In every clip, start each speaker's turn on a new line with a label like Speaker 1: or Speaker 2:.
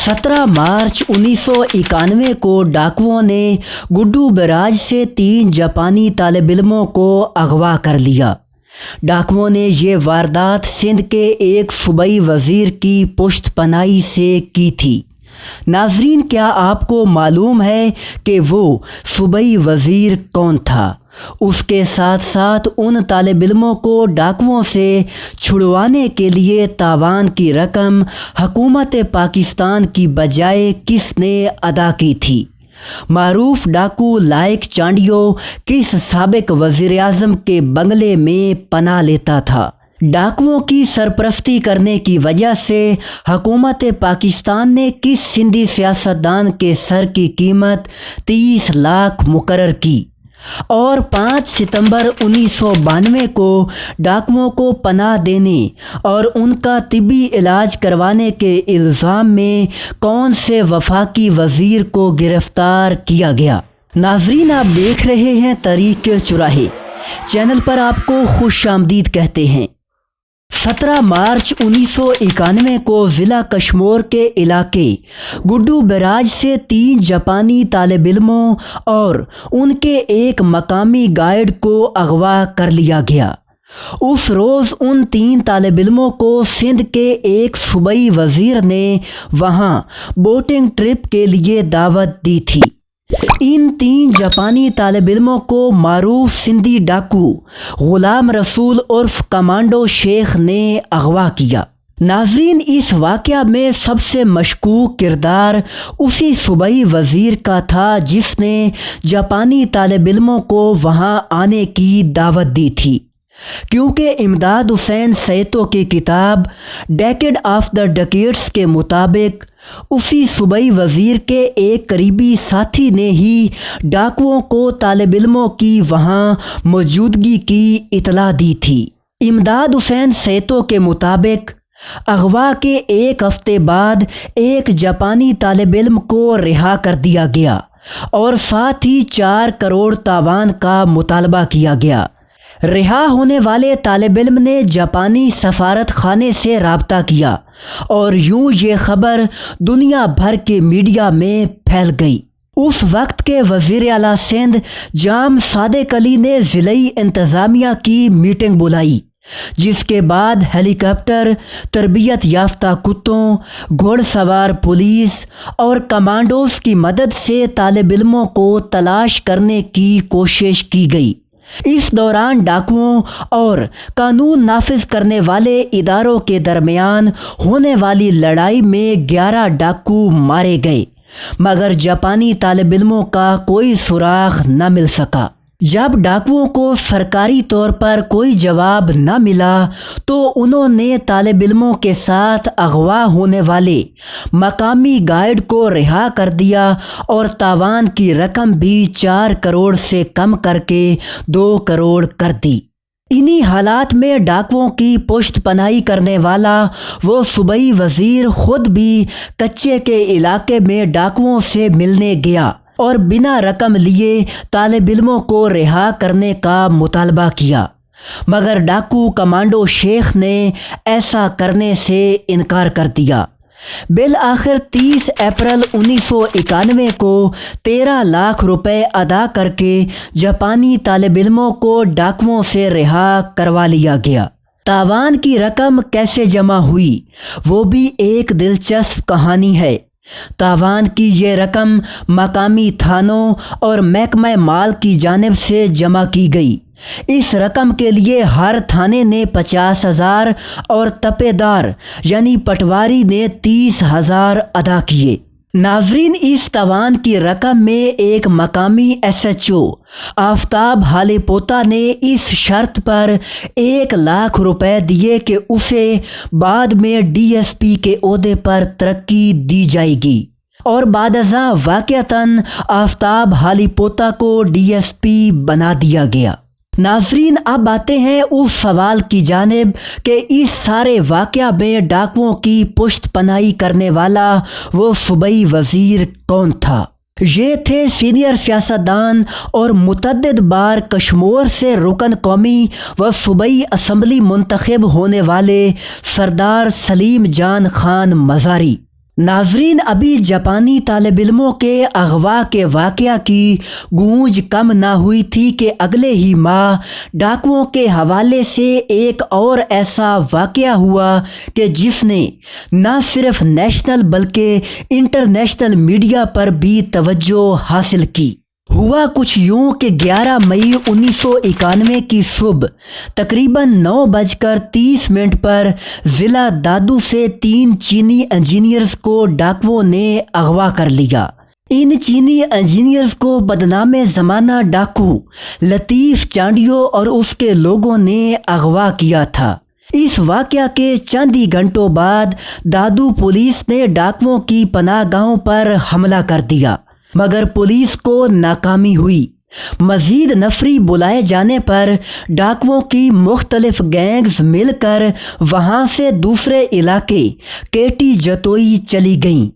Speaker 1: 17 मार्च 1991 को डाकुओं ने गुड्डू बैराज से 3 जापानी तालिब इल्मों को अगवा कर लिया। डाकुओं ने ये वारदात सिंध के एक सूबाई वज़ीर की पुश्तपनाही से की थी। नाजरीन, क्या आपको मालूम है कि वो सूबाई वज़ीर कौन था? उसके साथ साथ उन तालिब इल्मों को डाकुओं से छुड़वाने के लिए तावान की रकम हुकूमत पाकिस्तान की बजाय किसने अदा की थी? मारूफ डाकू लायक चांडियो किस साबिक वज़ीर आज़म के बंगले में पनाह लेता था? डाकुओं की सरपरस्ती करने की वजह से हुकूमत पाकिस्तान ने किस सिंधी सियासतदान के सर की कीमत 30 लाख मुकर्रर की? और 5 सितंबर 1992 को डाकुओं को पनाह देने और उनका तिब्बी इलाज करवाने के इल्ज़ाम में कौन से वफाकी वज़ीर को गिरफ़्तार किया गया? नाजरीन, आप देख रहे हैं तरीक़ चौराहे चैनल पर आपको खुश आमदीद कहते हैं। 17 मार्च 1991 को ज़िला कश्मीर के इलाके गुड्डू बैराज से 3 जापानी तालिब इल्मों और उनके एक मकामी गाइड को अगवा कर लिया गया। उस रोज़ उन 3 तालिब इल्मों को सिंध के एक सूबाई वज़ीर ने वहाँ बोटिंग ट्रिप के लिए दावत दी थी। इन 3 जापानी तालिब इल्मों को मारूफ सिंधी डाकू गुलाम रसूल उर्फ कमांडो शेख ने अगवा किया। नाजरीन, इस वाक़या में सबसे मशकूक किरदार उसी सूबाई वज़ीर का था जिसने जापानी तालिब इल्मों को वहाँ आने की दावत दी थी, क्योंकि इमदाद हुसैन सैयदों की किताब डेकेड ऑफ द डकेड्स के मुताबिक उसी सूबाई वज़ीर के एक करीबी साथी ने ही डाकुओं को तालिब इल्मों की वहाँ मौजूदगी की इतला दी थी। इमदाद हुसैन सैयदों के मुताबिक अगवा के एक हफ्ते बाद एक जापानी तालिब इल्म को रिहा कर दिया गया और साथ ही 4 करोड़ तावान का मुतालबा किया गया। रिहा होने वाले तालिब इल्म ने जापानी सफारत खाने से राब्ता किया और यूं ये खबर दुनिया भर के मीडिया में फैल गई। उस वक्त के वज़ीर आला सिंध जाम सादिक अली ने ज़िलाई इंतज़ामिया की मीटिंग बुलाई, जिसके बाद हेलीकॉप्टर, तरबियत याफ्ता कुत्तों, घोड़सवार पुलिस और कमांडोज की मदद से तालिब इल्मों को तलाश करने की कोशिश की गई। इस दौरान डाकुओं और कानून नाफिज करने वाले इदारों के दरमियान होने वाली लड़ाई में 11 डाकू मारे गए, मगर जापानी तालिब इल्मों का कोई सुराग न मिल सका। जब डाकुओं को सरकारी तौर पर कोई जवाब न मिला तो उन्होंने तालिब इल्मों के साथ अगवा होने वाले मकामी गाइड को रिहा कर दिया और तावान की रकम भी 4 करोड़ से कम करके 2 करोड़ कर दी। इन्हीं हालात में डाकुओं की पुश्तपनाही करने वाला वो सूबाई वज़ीर खुद भी कच्चे के इलाके में डाकुओं से मिलने गया और बिना रकम लिए तालिब इल्मों को रिहा करने का मुतालबा किया, मगर डाकू कमांडो शेख ने ऐसा करने से इनकार कर दिया। बिल आखिर 30 अप्रैल 1991 को 13 लाख रुपए अदा करके जापानी तालिब इल्मों को डाकुओं से रिहा करवा लिया गया। तावान की रकम कैसे जमा हुई, वो भी एक दिलचस्प कहानी है। तावान की ये रकम मकामी थानों और महकमा माल की जानिब से जमा की गई। इस रकम के लिए हर थाने ने 50,000 और तपेदार यानी पटवारी ने 30,000 अदा किए। नाजरीन, इस तावान की रकम में एक मकामी SHO आफ्ताब हालीपोता ने इस शर्त पर 1 लाख रुपए दिए कि उसे बाद में DSP के ओहदे पर तरक्की दी जाएगी और बादशाह वाक़ियतन आफ्ताब हालीपोता को DSP बना दिया गया। नाजरीन, अब आते हैं उस सवाल की जानिब कि इस सारे वाक़या में डाकुओं की पुश्तपनाही करने वाला वो सूबाई वज़ीर कौन था। ये थे सीनियर सियासतदान और मुतअद्दिद बार कश्मीर से रुकन कौमी व सूबाई असम्बली मुंतखब होने वाले सरदार सलीम जान खान मज़ारी। नाजरीन, अभी जापानी तालिब इल्मों के अगवा के वाक़या की गूंज कम ना हुई थी कि अगले ही माह डाकुओं के हवाले से एक और ऐसा वाक़या हुआ कि जिसने न सिर्फ नेशनल बल्कि इंटरनेशनल मीडिया पर भी तवज्जो हासिल की। हुआ कुछ यूं कि 11 मई 1991 की सुबह तकरीबन 9:30 पर ज़िला दादू से 3 चीनी इंजीनियर्स को डाकुओं ने अगवा कर लिया। इन चीनी इंजीनियर्स को बदनामे ज़माना डाकू लतीफ़ चांडियो और उसके लोगों ने अगवा किया था। इस वाक़या के चंद ही घंटों बाद दादू पुलिस ने डाकुओं की पनाहगाहों पर हमला कर दिया, मगर पुलिस को नाकामी हुई। मज़ीद नफरी बुलाए जाने पर डाकुओं की मुख्तलिफ गैंग्स मिलकर वहाँ से दूसरे इलाके केटी जतोई चली गईं।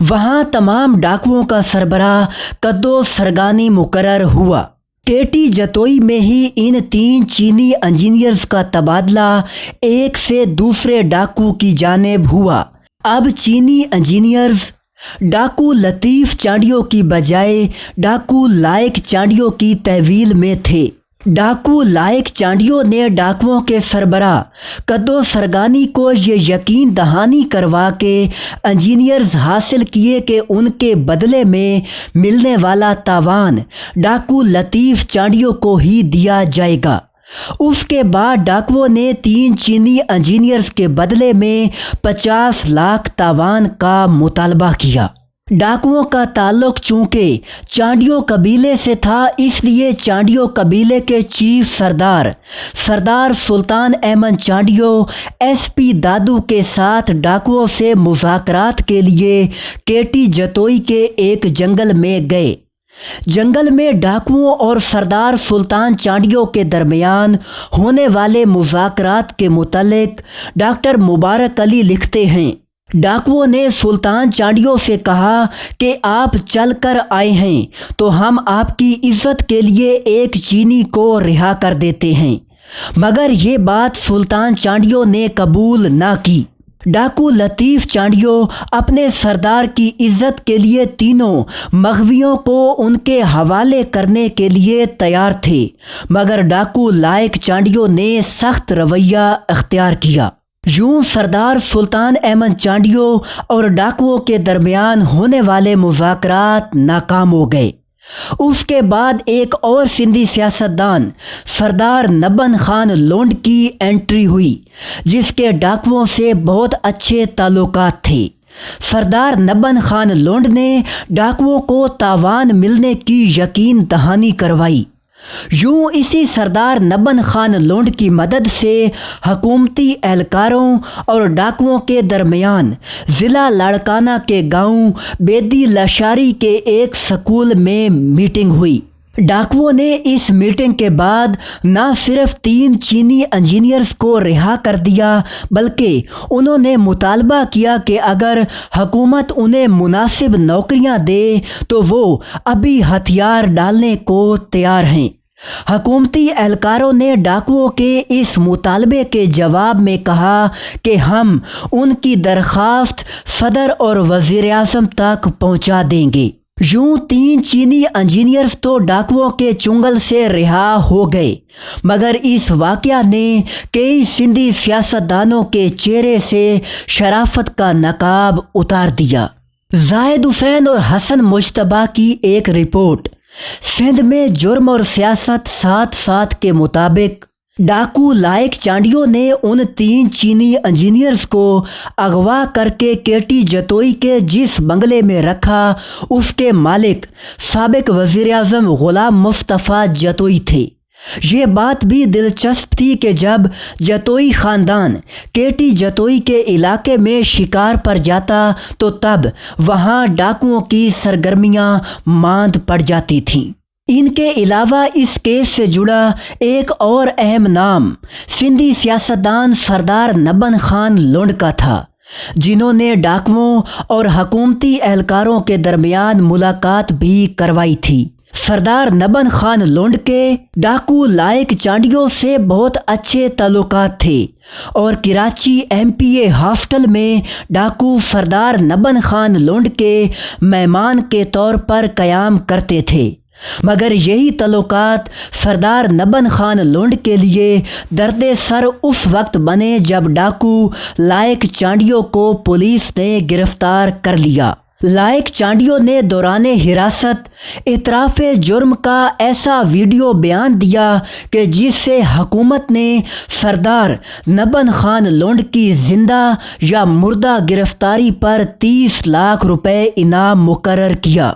Speaker 1: वहाँ तमाम डाकुओं का सरबराह कद्दो सरगानी मुकर्रर हुआ। केटी जतोई में ही इन 3 चीनी इंजीनियर्स का तबादला एक से दूसरे डाकू की जानिब हुआ। अब चीनी इंजीनियर्स डाकू लतीफ़ चांडियो की बजाय डाकू लायक चांडियो की तहवील में थे। डाकू लायक चांडियो ने डाकुओं के सरबराह कद्दो सरगानी को ये यकीन दहानी करवा के इंजीनियर्स हासिल किए कि उनके बदले में मिलने वाला तावान डाकू लतीफ़ चांडियो को ही दिया जाएगा। उसके बाद डाकुओं ने 3 चीनी इंजीनियर्स के बदले में 50 लाख तावान का मुतालबा किया। डाकुओं का ताल्लुक चूँकि चांडियो कबीले से था, इसलिए चांडियो कबीले के चीफ सरदार सुल्तान अहमद चांडियो SP दादू के साथ डाकुओं से मुज़ाकरात के लिए केटी जतोई के एक जंगल में गए। जंगल में डाकुओं और सरदार सुल्तान चांडियो के दरमियान होने वाले मुज़ाकरात के मुतालिक डॉक्टर मुबारक अली लिखते हैं, डाकुओं ने सुल्तान चांडियो से कहा कि आप चल कर आए हैं तो हम आपकी इज्जत के लिए एक चीनी को रिहा कर देते हैं, मगर ये बात सुल्तान चांडियो ने कबूल ना की। डाकू लतीफ़ चांडियो अपने सरदार की इज्जत के लिए तीनों मग़वियों को उनके हवाले करने के लिए तैयार थे, मगर डाकू लायक चांडियो ने सख्त रवैया अख्तियार किया। यूं सरदार सुल्तान अहमद चांडियो और डाकुओं के दरमियान होने वाले मुज़ाकरात नाकाम हो गए। उसके बाद एक और सिंधी सियासतदान सरदार नबन खान लोंड की एंट्री हुई, जिसके डाकुओं से बहुत अच्छे ताल्लुकात थे। सरदार नबन खान लोंड ने डाकुओं को तावान मिलने की यकीन दहानी करवाई। यूं इसी सरदार नबन खान लोंड की मदद से हकूमती एहलकारों और डाकुओं के दरमियान ज़िला लाड़काना के गांव बेदी लशारी के एक स्कूल में मीटिंग हुई। डाकुओं ने इस मीटिंग के बाद न सिर्फ 3 चीनी इंजीनियर्स को रिहा कर दिया, बल्कि उन्होंने मुतालबा किया कि अगर हुकूमत उन्हें मुनासिब नौकरियां दे तो वो अभी हथियार डालने को तैयार हैं। हकूमती एहलकारों ने डाकुओं के इस मुतालबे के जवाब में कहा कि हम उनकी दरख्वास्त सदर और वज़ीर आज़म तक पहुंचा देंगे। यूं 3 चीनी इंजीनियर्स तो डाकुओं के चुंगल से रिहा हो गए, मगर इस वाक़या ने कई सिंधी सियासतदानों के चेहरे से शराफत का नकाब उतार दिया। जाहिद हुसैन और हसन मुश्तबा की एक रिपोर्ट सिंध में जुर्म और सियासत साथ साथ के मुताबिक डाकू लायक चांडियो ने उन 3 चीनी इंजीनियर्स को अगवा करके केटी जतोई के जिस बंगले में रखा, उसके मालिक साबिक वज़ीर आज़म ग़ुलाम मुस्तफ़ा जतोई थे। ये बात भी दिलचस्प थी कि जब जतोई ख़ानदान केटी जतोई के इलाके में शिकार पर जाता तो तब वहाँ डाकुओं की सरगर्मियाँ मांद पड़ जाती थीं। इनके अलावा इस केस से जुड़ा एक और अहम नाम सिंधी सियासतदान सरदार नबन खान लोंड का था, जिन्होंने डाकुओं और हकूमती एहलकारों के दरमियान मुलाकात भी करवाई थी। سردار نبن خان لونڈ کے ڈاکو لائق چانڈیوں سے بہت اچھے تعلقات تھے اور کراچی MPA ہاسٹل میں ڈاکو سردار نبن خان لونڈ کے مہمان کے طور پر قیام کرتے تھے، مگر یہی تعلقات سردار نبن خان لونڈ کے لیے درد سر اس وقت بنے جب ڈاکو لائق چانڈیوں کو پولیس نے گرفتار کر لیا۔ لائق چانڈیوں نے دوران حراست اعتراف جرم کا ایسا ویڈیو بیان دیا کہ جس سے حکومت نے سردار نبن خان لونڈ کی زندہ یا مردہ گرفتاری پر 30 لاکھ روپے انعام مقرر کیا۔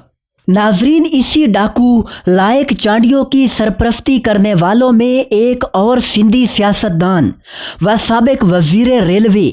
Speaker 1: ناظرین، اسی ڈاکو لائق چانڈیوں کی سرپرستی کرنے والوں میں ایک اور سندھی سیاستدان و سابق وزیر ریلوے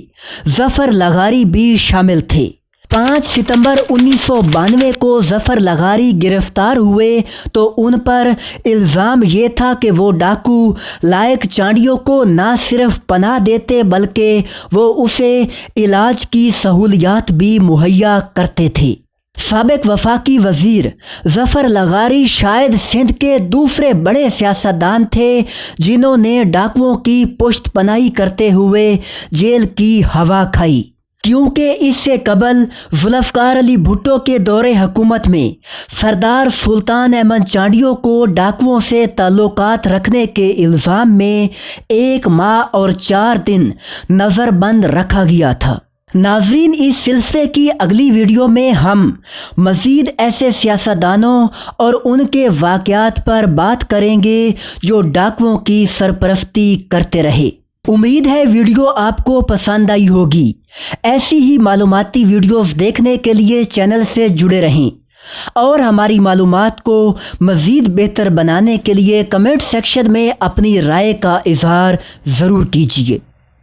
Speaker 1: ظفر لغاری بھی شامل تھے۔ 5 ستمبر 1992 کو ظفر لغاری گرفتار ہوئے تو ان پر الزام یہ تھا کہ وہ ڈاکو لائق چانڈیوں کو نہ صرف پناہ دیتے بلکہ وہ اسے علاج کی سہولیات بھی مہیا کرتے تھے۔ سابق وفاقی وزیر ظفر لغاری شاید سندھ کے دوسرے بڑے سیاستدان تھے جنہوں نے ڈاکوؤں کی پشت پناہی کرتے ہوئے جیل کی ہوا کھائی، کیونکہ اس سے قبل ذوالفقار علی بھٹو کے دور حکومت میں سردار سلطان احمد چانڈیوں کو ڈاکوؤں سے تعلقات رکھنے کے الزام میں 1 ماہ اور 4 دن نظر بند رکھا گیا تھا۔ ناظرین، اس سلسلے کی اگلی ویڈیو میں ہم مزید ایسے سیاستدانوں اور ان کے واقعات پر بات کریں گے جو ڈاکوؤں کی سرپرستی کرتے رہے۔ امید ہے ویڈیو آپ کو پسند آئی ہوگی۔ ایسی ہی معلوماتی ویڈیوز دیکھنے کے لیے چینل سے جڑے رہیں اور ہماری معلومات کو مزید بہتر بنانے کے لیے کمنٹ سیکشن میں اپنی رائے کا اظہار ضرور کیجیے۔